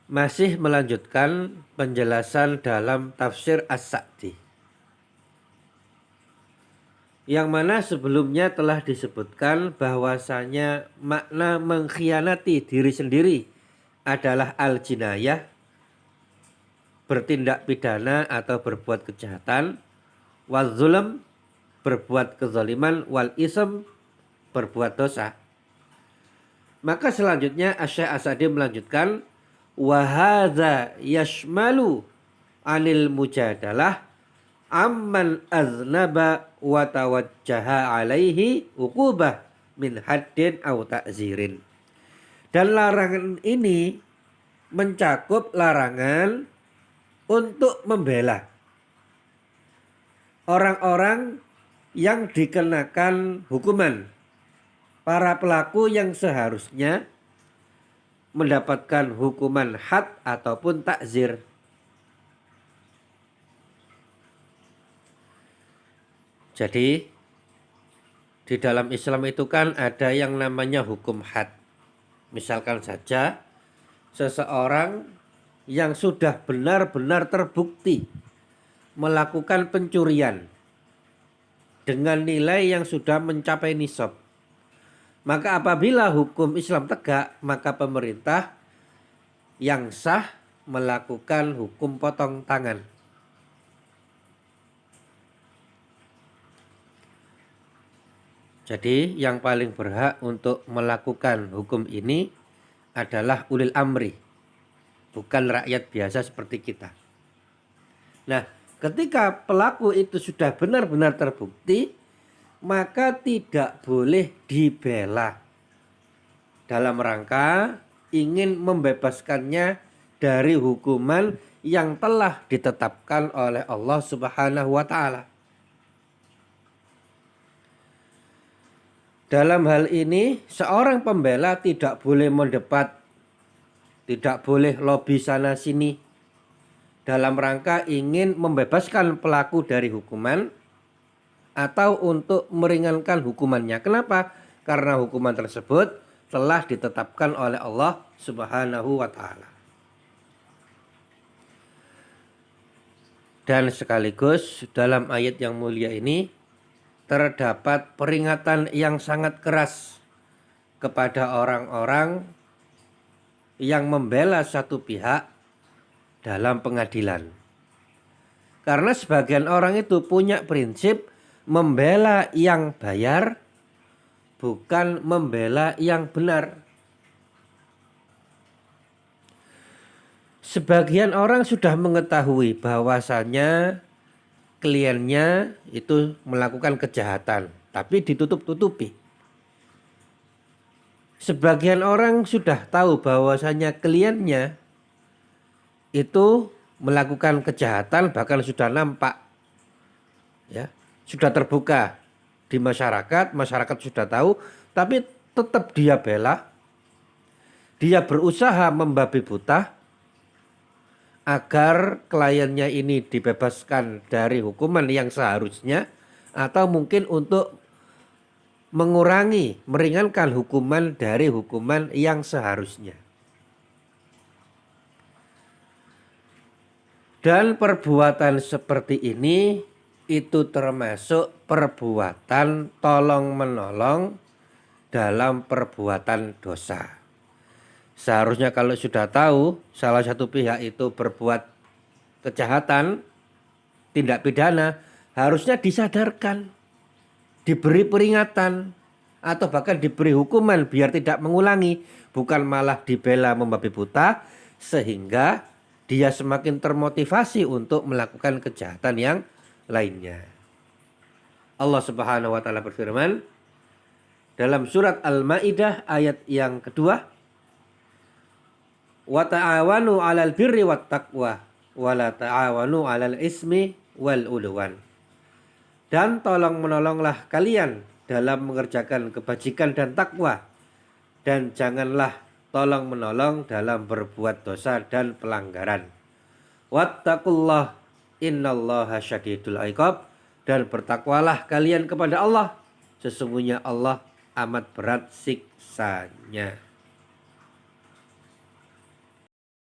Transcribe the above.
Masih melanjutkan penjelasan dalam tafsir As-Sa'di, yang mana sebelumnya telah disebutkan bahwasanya makna mengkhianati diri sendiri adalah al-jinayah, bertindak pidana atau berbuat kejahatan, wal zulm, berbuat kezaliman, wal ism, berbuat dosa. Maka selanjutnya Asy-Syaikh As-Sa'di melanjutkan, wa hadza yashmalu anil mujadalah amman aznaba wa tawajjaha alaihi uqubah min haddin aw ta'zirin. Dan larangan ini mencakup larangan untuk membela orang-orang yang dikenakan hukuman, para pelaku yang seharusnya mendapatkan hukuman had ataupun takzir. Jadi di dalam Islam itu kan ada yang namanya hukum had. Misalkan saja seseorang yang sudah benar-benar terbukti melakukan pencurian dengan nilai yang sudah mencapai nisab. Maka apabila hukum Islam tegak, maka pemerintah yang sah melakukan hukum potong tangan. Jadi yang paling berhak untuk melakukan hukum ini adalah ulil amri, bukan rakyat biasa seperti kita. Nah, ketika pelaku itu sudah benar-benar terbukti, maka tidak boleh dibela dalam rangka ingin membebaskannya dari hukuman yang telah ditetapkan oleh Allah Subhanahu wa taala. Dalam hal ini seorang pembela tidak boleh mendebat, tidak boleh lobi sana sini dalam rangka ingin membebaskan pelaku dari hukuman atau untuk meringankan hukumannya. Kenapa? Karena hukuman tersebut telah ditetapkan oleh Allah Subhanahu wa taala. Dan sekaligus dalam ayat yang mulia ini terdapat peringatan yang sangat keras kepada orang-orang yang membela satu pihak dalam pengadilan. Karena sebagian orang itu punya prinsip membela yang bayar, bukan membela yang benar. Sebagian orang sudah mengetahui bahwasannya kliennya itu melakukan kejahatan, tapi ditutup-tutupi. Sebagian orang sudah tahu bahwasannya kliennya itu melakukan kejahatan, bahkan sudah nampak, ya, sudah terbuka di masyarakat, masyarakat sudah tahu, tapi tetap dia bela. Dia berusaha membabi buta agar kliennya ini dibebaskan dari hukuman yang seharusnya, atau mungkin untuk mengurangi, meringankan hukuman dari hukuman yang seharusnya. Dan perbuatan seperti ini itu termasuk perbuatan tolong-menolong dalam perbuatan dosa. Seharusnya kalau sudah tahu salah satu pihak itu berbuat kejahatan, tindak pidana, harusnya disadarkan, diberi peringatan, atau bahkan diberi hukuman biar tidak mengulangi, bukan malah dibela membabi buta sehingga dia semakin termotivasi untuk melakukan kejahatan yang lainnya. Allah Subhanahu wa taala berfirman dalam surat Al-Maidah ayat yang kedua, wa ta'awanu 'alal birri wat taqwa wa la ta'awanu 'alal ismi wal udwan. Dan tolong menolonglah kalian dalam mengerjakan kebajikan dan takwa, dan janganlah tolong menolong dalam berbuat dosa dan pelanggaran. Wattaqullah innallaha syadidul iqab, dan bertakwalah kalian kepada Allah, sesungguhnya Allah amat berat siksanya.